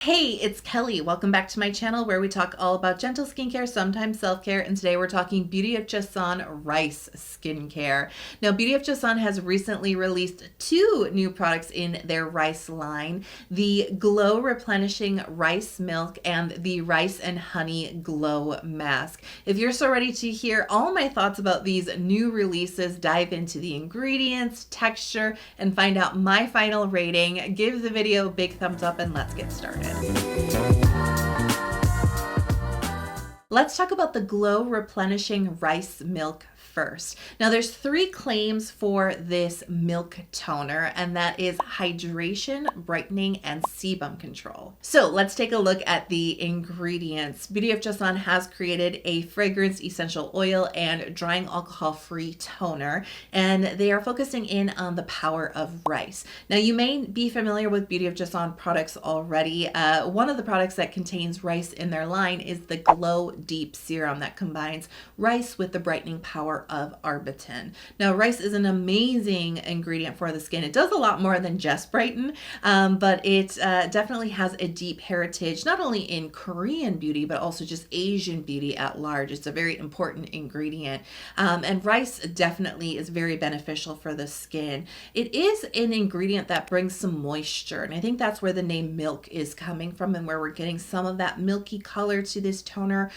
Hey, it's Kelly. Welcome back to my channel where we talk all about gentle skincare, sometimes self-care, and today we're talking Beauty of Joseon Rice Skincare. Now, Beauty of Joseon has recently released two new products in their rice line, the Glow Replenishing Rice Milk and the Rice and Honey Glow Mask. If you're so ready to hear all my thoughts about these new releases, dive into the ingredients, texture, and find out my final rating, give the video a big thumbs up and let's get started. Let's talk about the Glow Replenishing Rice Milk first. Now there's three claims for this milk toner, and that is hydration, brightening, and sebum control. So let's take a look at the ingredients. Beauty of Joseon has created a fragrance, essential oil, and drying alcohol-free toner, and they are focusing in on the power of rice. Now you may be familiar with Beauty of Joseon products already. One of the products that contains rice in their line is the Glow Deep Serum that combines rice with the brightening power of arbutin. Now, rice is an amazing ingredient for the skin. It does a lot more than just brighten, but it definitely has a deep heritage, not only in Korean beauty, but also just Asian beauty at large. It's a very important ingredient. And rice definitely is very beneficial for the skin. It is an ingredient that brings some moisture, and I think that's where the name milk is coming from and where we're getting some of that milky color to this toner.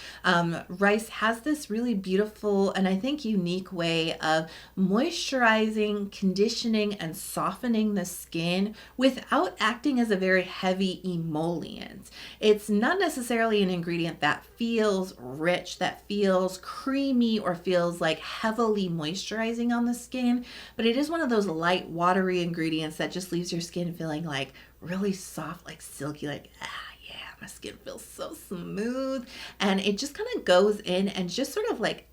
Rice has this really beautiful and I think unique way of moisturizing, conditioning, and softening the skin without acting as a very heavy emollient. It's not necessarily an ingredient that feels rich, that feels creamy, or feels like heavily moisturizing on the skin, but it is one of those light, watery ingredients that just leaves your skin feeling like really soft, like silky, like my skin feels so smooth, and it just kind of goes in and just sort of like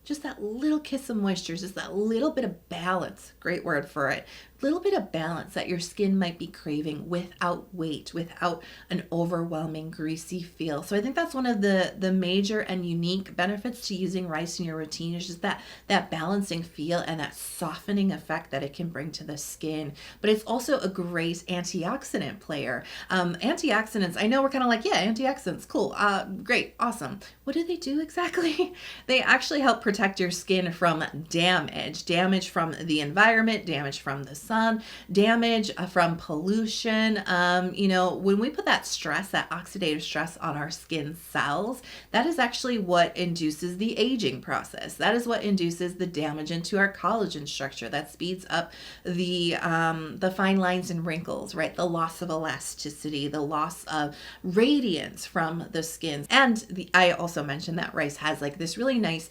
just that little kiss of moisture, just that little bit of balance, great word for it, little bit of balance that your skin might be craving without weight, without an overwhelming greasy feel. So I think that's one of the major and unique benefits to using rice in your routine, is just that balancing feel and that softening effect that it can bring to the skin. But it's also a great antioxidant player. Antioxidants, I know we're kind of like, yeah, antioxidants, cool, great, awesome. What do they do exactly? They actually help protect your skin from damage from the environment, damage from the sun, damage from pollution. When we put that stress, that oxidative stress on our skin cells, that is actually what induces the aging process. That is what induces the damage into our collagen structure. That speeds up the fine lines and wrinkles, right? The loss of elasticity, the loss of radiance from the skin. And I also mentioned that rice has like this really nice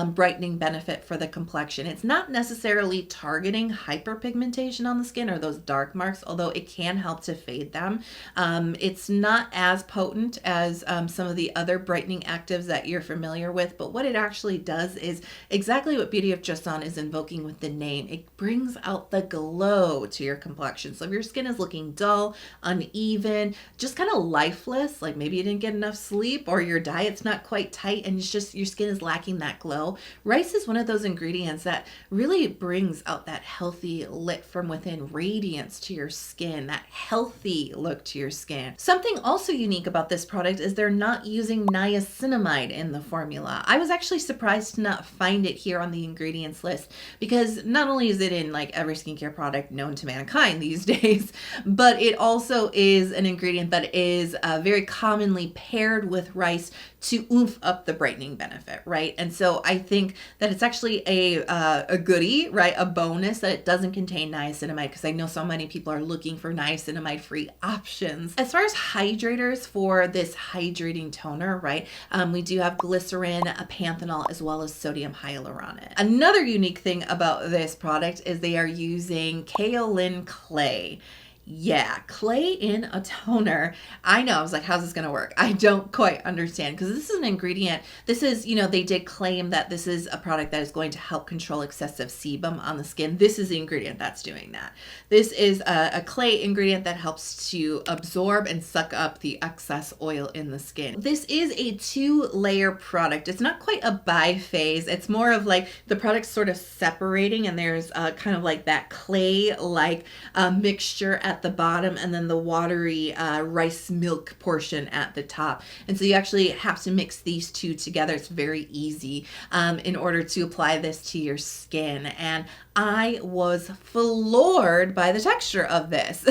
brightening benefit for the complexion. It's not necessarily targeting hyperpigmentation on the skin or those dark marks, although it can help to fade them. It's not as potent as some of the other brightening actives that you're familiar with, but what it actually does is exactly what Beauty of Joseon is invoking with the name. It brings out the glow to your complexion. So if your skin is looking dull, uneven, just kind of lifeless, like maybe you didn't get enough sleep or your diet's not quite tight and it's just your skin is lacking that glow, rice is one of those ingredients that really brings out that healthy, lit from within radiance to your skin, that healthy look to your skin. Something also unique about this product is they're not using niacinamide in the formula. I was actually surprised to not find it here on the ingredients list, because not only is it in like every skincare product known to mankind these days, but it also is an ingredient that is very commonly paired with rice to oomph up the brightening benefit, right? And so I think that it's actually a goodie, right? A bonus that it doesn't contain niacinamide, because I know so many people are looking for niacinamide-free options. As far as hydrators for this hydrating toner, right? We do have glycerin, a panthenol, as well as sodium hyaluronate. Another unique thing about this product is they are using kaolin clay. Yeah, clay in a toner. I know, I was like, how's this gonna work? I don't quite understand, because this is an ingredient. This is, they did claim that this is a product that is going to help control excessive sebum on the skin. This is the ingredient that's doing that. This is a clay ingredient that helps to absorb and suck up the excess oil in the skin. This is a 2-layer product. It's not quite a biphase. It's more of like the product's sort of separating, and there's kind of like that clay-like mixture at at the bottom and then the watery rice milk portion at the top. And so you actually have to mix these two together. It's very easy in order to apply this to your skin. And I was floored by the texture of this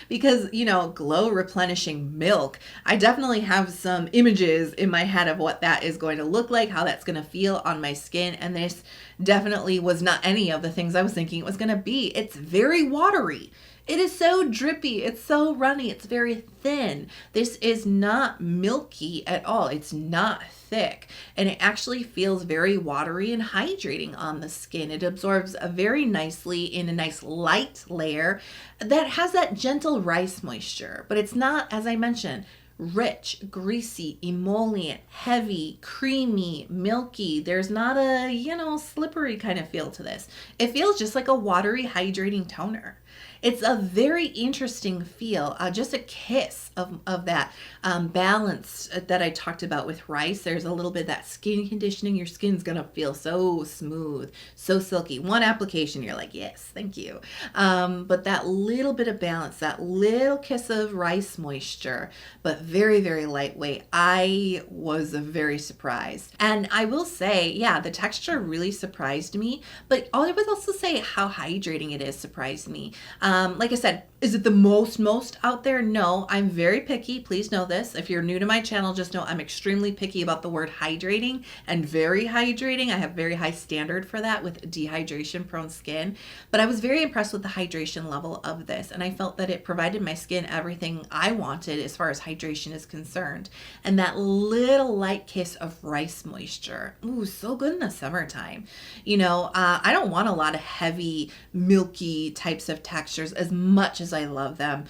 because, you know, glow replenishing milk. I definitely have some images in my head of what that is going to look like, how that's going to feel on my skin. And this definitely was not any of the things I was thinking it was going to be. It's very watery. It is so drippy. It's so runny. It's very thin. This is not milky at all. It's not thick. And it actually feels very watery and hydrating on the skin. It absorbs very nicely in a nice light layer that has that gentle rice moisture. But it's not, as I mentioned, rich, greasy, emollient, heavy, creamy, milky. There's not a, you know, slippery kind of feel to this. It feels just like a watery, hydrating toner. It's a very interesting feel, just a kiss of that balance that I talked about with rice. There's a little bit of that skin conditioning. Your skin's going to feel so smooth, so silky. One application, you're like, yes, thank you. But that little bit of balance, that little kiss of rice moisture, but very, very lightweight. I was very surprised. And I will say, yeah, the texture really surprised me, but I would also say how hydrating it is surprised me. Like I said, is it the most out there? No, I'm very picky. Please know this. If you're new to my channel, just know I'm extremely picky about the word hydrating and very hydrating. I have very high standard for that with dehydration prone skin, but I was very impressed with the hydration level of this. And I felt that it provided my skin everything I wanted as far as hydration is concerned. And that little light kiss of rice moisture. Ooh, so good in the summertime. You know, I don't want a lot of heavy, milky types of textures as much as I love them.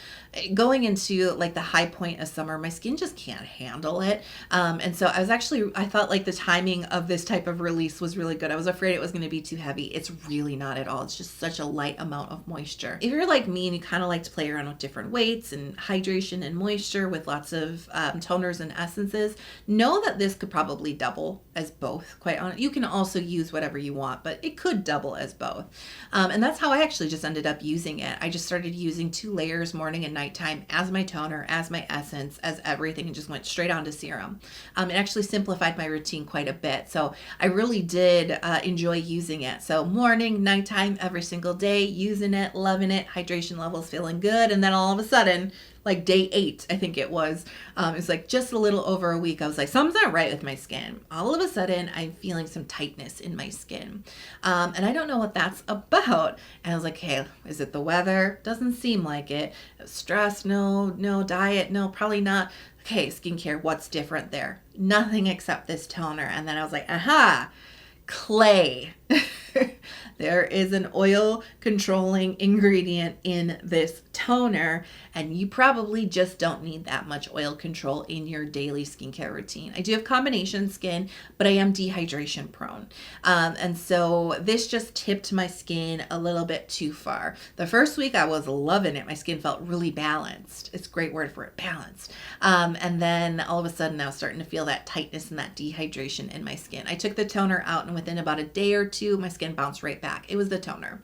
Going into like the high point of summer, my skin just can't handle it. And so I thought like the timing of this type of release was really good. I was afraid it was going to be too heavy. It's really not at all. It's just such a light amount of moisture. If you're like me and you kind of like to play around with different weights and hydration and moisture with lots of toners and essences, know that this could probably double as both. Quite honest, you can also use whatever you want, but it could double as both. And that's how I actually just ended up using it. I just started using 2 layers morning and nighttime as my toner, as my essence, as everything, and just went straight on to serum. It actually simplified my routine quite a bit. So I really did enjoy using it. So morning, nighttime, every single day, using it, loving it, hydration levels feeling good. And then all of a sudden, like day 8, I think it was like just a little over a week. I was like, something's not right with my skin. All of a sudden, I'm feeling some tightness in my skin. And I don't know what that's about. And I was like, hey, is it the weather? Doesn't seem like it. Stress? No. Diet? No, probably not. Okay, skincare, what's different there? Nothing except this toner. And then I was like, aha, clay. There is an oil controlling ingredient in this toner, and you probably just don't need that much oil control in your daily skincare routine. I do have combination skin, but I am dehydration prone. And so this just tipped my skin a little bit too far. The first week I was loving it. My skin felt really balanced. It's a great word for it, balanced. And then all of a sudden I was starting to feel that tightness and that dehydration in my skin. I took the toner out, and within about a day or two, my skin bounced right back. It was the toner.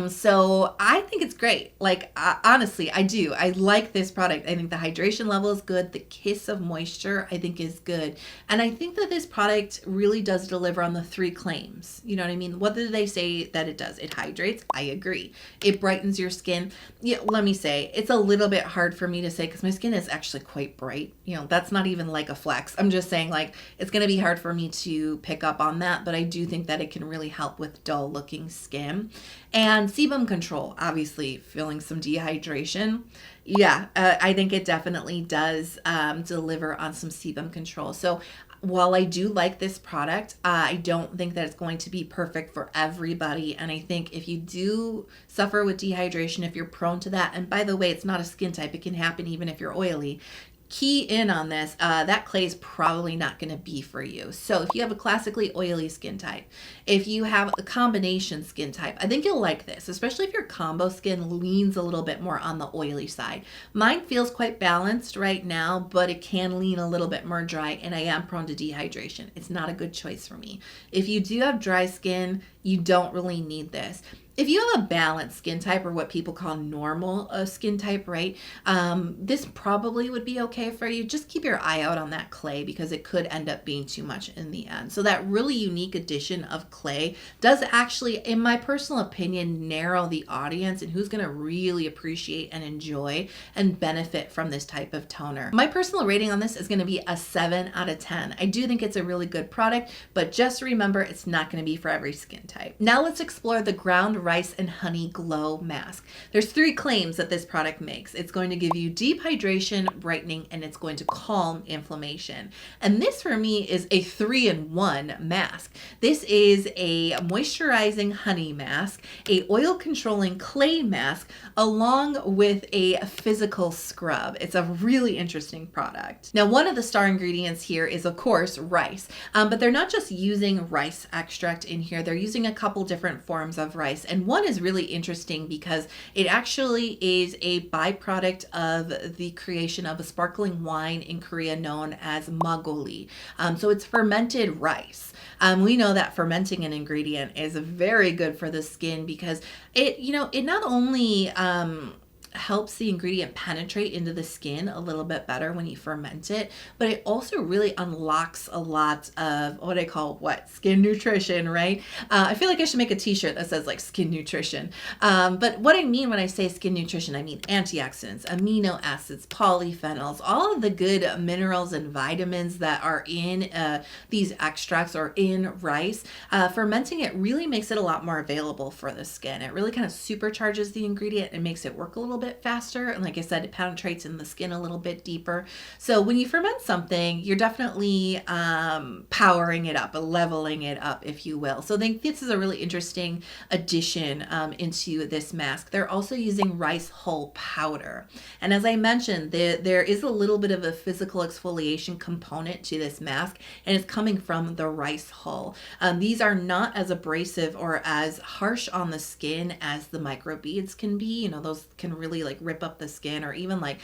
So I think it's great. Like, honestly, I do. I like this product. I think the hydration level is good. The kiss of moisture, I think, is good. And I think that this product really does deliver on the 3 claims. You know what I mean? What do they say that it does? It hydrates. I agree. It brightens your skin. Yeah, let me say, it's a little bit hard for me to say because my skin is actually quite bright. You know, that's not even like a flex. I'm just saying, like, it's going to be hard for me to pick up on that, but I do think that it can really help with dull looking skin. And sebum control, obviously feeling some dehydration. Yeah, I think it definitely does deliver on some sebum control. So while I do like this product, I don't think that it's going to be perfect for everybody. And I think if you do suffer with dehydration, if you're prone to that, and by the way, it's not a skin type, it can happen even if you're oily. Key in on this, that clay is probably not going to be for you. So if you have a classically oily skin type, if you have a combination skin type, I think you'll like this, especially if your combo skin leans a little bit more on the oily side. Mine feels quite balanced right now, but it can lean a little bit more dry, and I am prone to dehydration. It's not a good choice for me. If you do have dry skin, you don't really need this. If you have a balanced skin type, or what people call normal skin type, right, this probably would be okay for you. Just keep your eye out on that clay because it could end up being too much in the end. So that really unique addition of clay does actually, in my personal opinion, narrow the audience and who's going to really appreciate and enjoy and benefit from this type of toner. My personal rating on this is going to be a 7 out of 10. I do think it's a really good product, but just remember it's not going to be for every skin type. Now let's explore the ground rice and honey glow mask. There's 3 claims that this product makes. It's going to give you deep hydration, brightening, and it's going to calm inflammation. And this for me is a 3-in-1 mask. This is a moisturizing honey mask, a oil controlling clay mask, along with a physical scrub. It's a really interesting product. Now, one of the star ingredients here is of course rice, but they're not just using rice extract in here. They're using a couple different forms of rice, and one is really interesting because it actually is a byproduct of the creation of a sparkling wine in Korea known as magoli. So it's fermented rice. We know that fermenting an ingredient is very good for the skin because it not only helps the ingredient penetrate into the skin a little bit better when you ferment it, but it also really unlocks a lot of what I call skin nutrition, right? I feel like I should make a t-shirt that says like skin nutrition. But what I mean when I say skin nutrition, I mean antioxidants, amino acids, polyphenols, all of the good minerals and vitamins that are in these extracts or in rice. Fermenting it really makes it a lot more available for the skin. It really kind of supercharges the ingredient and makes it work a little bit faster, and like I said, it penetrates in the skin a little bit deeper. So when you ferment something, you're definitely powering it up, leveling it up, if you will. So I think this is a really interesting addition into this mask. They're also using rice hull powder, and as I mentioned, there is a little bit of a physical exfoliation component to this mask, and it's coming from the rice hull. These are not as abrasive or as harsh on the skin as the microbeads can be. Those can really like rip up the skin, or even like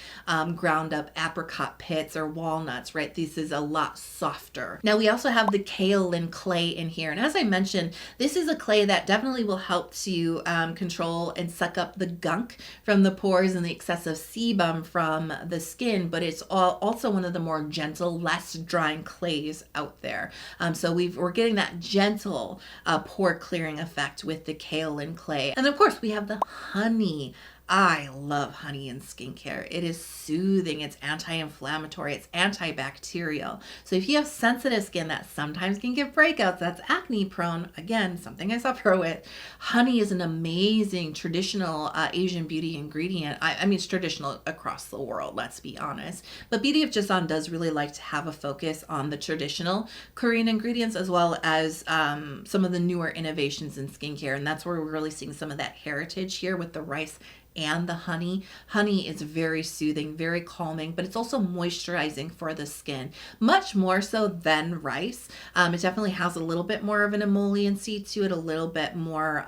ground up apricot pits or walnuts, right? This is a lot softer. Now we also have the kaolin clay in here, and as I mentioned, this is a clay that definitely will help to control and suck up the gunk from the pores and the excessive sebum from the skin, but it's also one of the more gentle, less drying clays out there. So we're getting that gentle pore clearing effect with the kaolin clay. And of course we have the honey. I love honey in skincare. It is soothing, it's anti-inflammatory, it's antibacterial. So if you have sensitive skin that sometimes can get breakouts, that's acne prone, again, something I suffer with, honey is an amazing traditional Asian beauty ingredient. I mean, it's traditional across the world, let's be honest. But Beauty of Joseon does really like to have a focus on the traditional Korean ingredients as well as some of the newer innovations in skincare. And that's where we're really seeing some of that heritage here with the rice and the honey. Honey is very soothing, very calming, but it's also moisturizing for the skin, much more so than rice. It definitely has a little bit more of an emolliency to it, a little bit more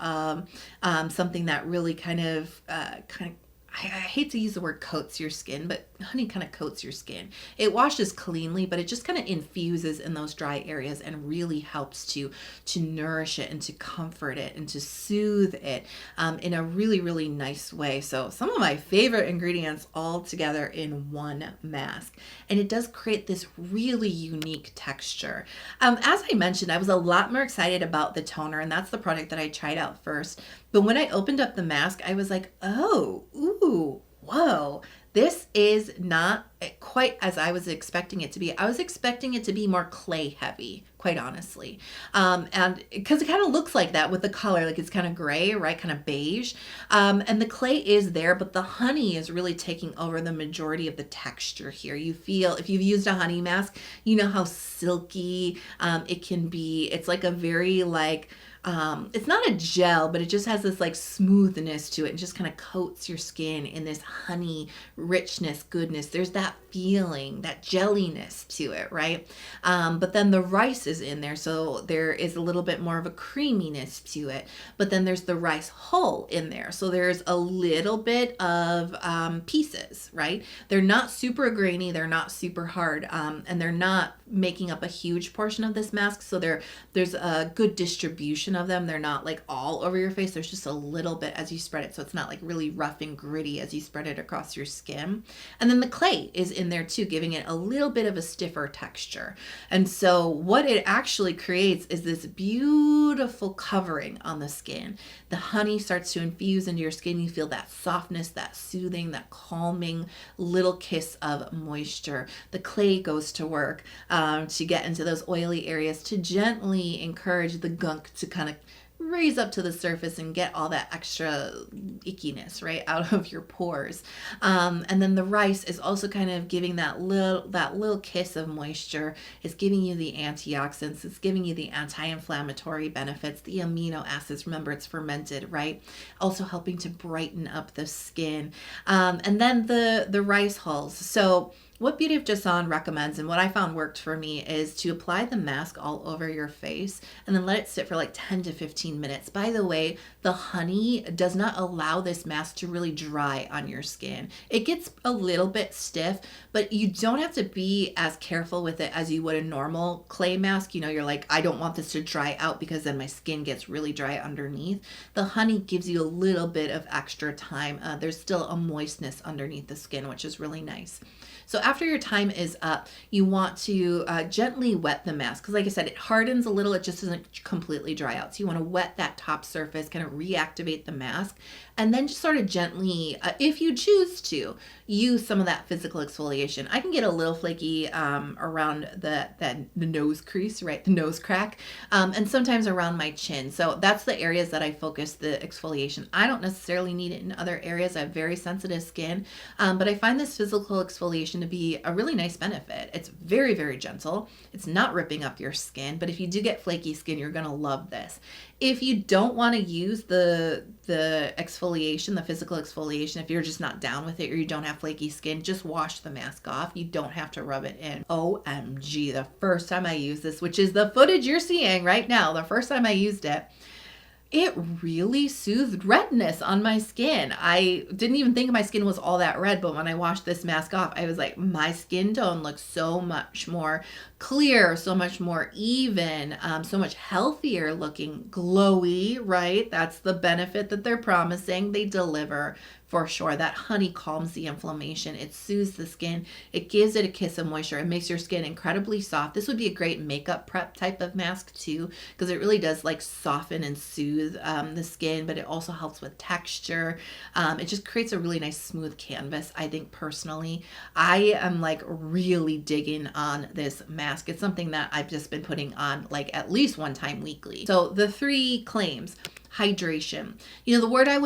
something that really kind of I hate to use the word coats your skin, but honey kind of coats your skin. It washes cleanly, but it just kind of infuses in those dry areas and really helps to nourish it and to comfort it and to soothe it in a really, really nice way. So some of my favorite ingredients all together in one mask. And it does create this really unique texture. As I mentioned, I was a lot more excited about the toner, and that's the product that I tried out first. But when I opened up the mask, I was like, oh, ooh, whoa, this is not quite as I was expecting it to be. I was expecting it to be more clay heavy, quite honestly. And because it kind of looks like that with the color, like it's kind of gray, right? Kind of beige. And the clay is there, but the honey is really taking over the majority of the texture here. You feel, if you've used a honey mask, you know how silky it can be. It's like a very like, it's not a gel, but it just has this like smoothness to it and just kind of coats your skin in this honey richness, goodness. There's that feeling, that jelliness to it, right? But then the rice is in there, so there is a little bit more of a creaminess to it. But then there's the rice hull in there, so there's a little bit of pieces, right? They're not super grainy, they're not super hard, and they're not making up a huge portion of this mask, so there's a good distribution distribution of them. They're not like all over your face. There's just a little bit as you spread it. So it's not like really rough and gritty as you spread it across your skin. And then the clay is in there too, giving it a little bit of a stiffer texture. And so what it actually creates is this beautiful covering on the skin. The honey starts to infuse into your skin. You feel that softness, that soothing, that calming little kiss of moisture. The clay goes to work to get into those oily areas, to gently encourage the gunk to kind of raise up to the surface and get all that extra ickiness right out of your pores. And then the rice is also kind of giving that little kiss of moisture. It's giving you the antioxidants. It's giving you the anti-inflammatory benefits, the amino acids. Remember, it's fermented, right? Also helping to brighten up the skin. And then the rice hulls. So what Beauty of Joseon recommends, and what I found worked for me, is to apply the mask all over your face and then let it sit for like 10 to 15 minutes. By the way, the honey does not allow this mask to really dry on your skin. It gets a little bit stiff, but you don't have to be as careful with it as you would a normal clay mask. You know, you're like, I don't want this to dry out because then my skin gets really dry underneath. The honey gives you a little bit of extra time. There's still a moistness underneath the skin, which is really nice. So after your time is up, you want to gently wet the mask. Because like I said, it hardens a little. It just doesn't completely dry out. So you want to wet that top surface, kind of reactivate the mask. And then just sort of gently, if you choose to, use some of that physical exfoliation. I can get a little flaky around the nose crease, right? The nose crack. And sometimes around my chin. So that's the areas that I focus the exfoliation. I don't necessarily need it in other areas. I have very sensitive skin. But I find this physical exfoliation to be a really nice benefit. It's very, very gentle. It's not ripping up your skin. But if you do get flaky skin, you're going to love this. If you don't want to use the exfoliation, the physical exfoliation, if you're just not down with it or you don't have flaky skin, just wash the mask off. You don't have to rub it in. OMG, the first time I used this, which is the footage you're seeing right now, the first time I used it, it really soothed redness on my skin. I didn't even think my skin was all that red, but when I washed this mask off, I was like, my skin tone looks so much more clear, so much more even, so much healthier looking, glowy, right? That's the benefit that they're promising. They deliver for sure. That honey calms the inflammation. It soothes the skin. It gives it a kiss of moisture. It makes your skin incredibly soft. This would be a great makeup prep type of mask too, because it really does like soften and soothe the skin, but it also helps with texture. It just creates a really nice smooth canvas. I think personally, I am like really digging on this mask. It's something that I've just been putting on like at least one time weekly. So the 3 claims. Hydration. You know, the word I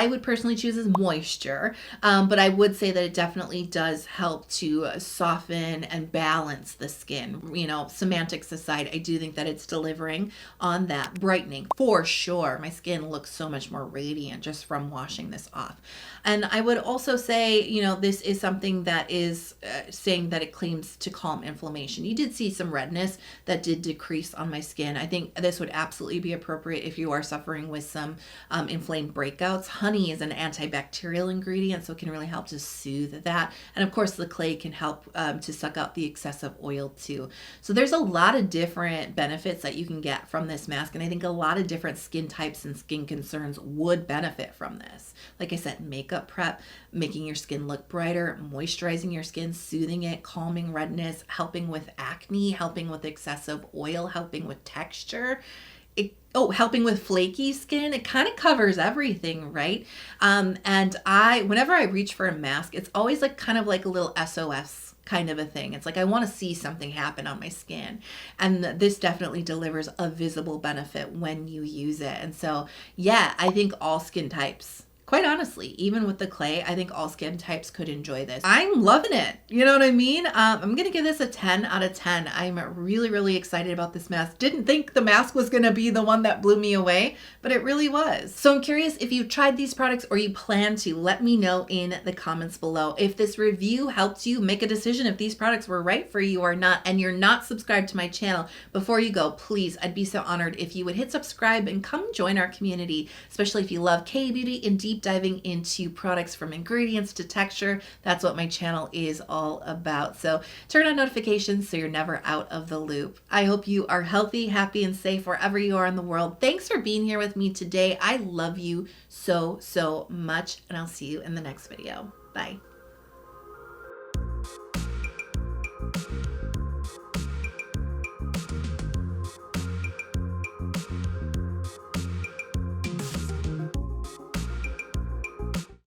would personally choose is moisture, but I would say that it definitely does help to soften and balance the skin. You know, semantics aside, I do think that it's delivering on that brightening for sure. My skin looks so much more radiant just from washing this off. And I would also say, you know, this is something that is saying that it claims to calm inflammation. You did see some redness that did decrease on my skin. I think this would absolutely be appropriate if you are suffering with some inflamed breakouts. Honey is an antibacterial ingredient, so it can really help to soothe that. And of course, the clay can help to suck out the excessive oil too. So there's a lot of different benefits that you can get from this mask. And I think a lot of different skin types and skin concerns would benefit from this. Like I said, makeup prep, making your skin look brighter, moisturizing your skin, soothing it, calming redness, helping with acne, helping with excessive oil, helping with texture. Helping with flaky skin. It kind of covers everything, right? And whenever I reach for a mask, it's always like kind of like a little SOS kind of a thing. It's like I want to see something happen on my skin. And this definitely delivers a visible benefit when you use it. And so, yeah, I think all skin types, quite honestly, even with the clay, I think all skin types could enjoy this. I'm loving it. You know what I mean? I'm going to give this a 10 out of 10. I'm really, really excited about this mask. Didn't think the mask was going to be the one that blew me away, but it really was. So I'm curious if you've tried these products or you plan to. Let me know in the comments below. If this review helped you make a decision if these products were right for you or not, and you're not subscribed to my channel, before you go, please, I'd be so honored if you would hit subscribe and come join our community, especially if you love K-beauty and deep diving into products from ingredients to texture. That's what my channel is all about. So turn on notifications so you're never out of the loop. I hope you are healthy, happy, and safe wherever you are in the world. Thanks for being here with me today. I love you so, so much, and I'll see you in the next video. Bye.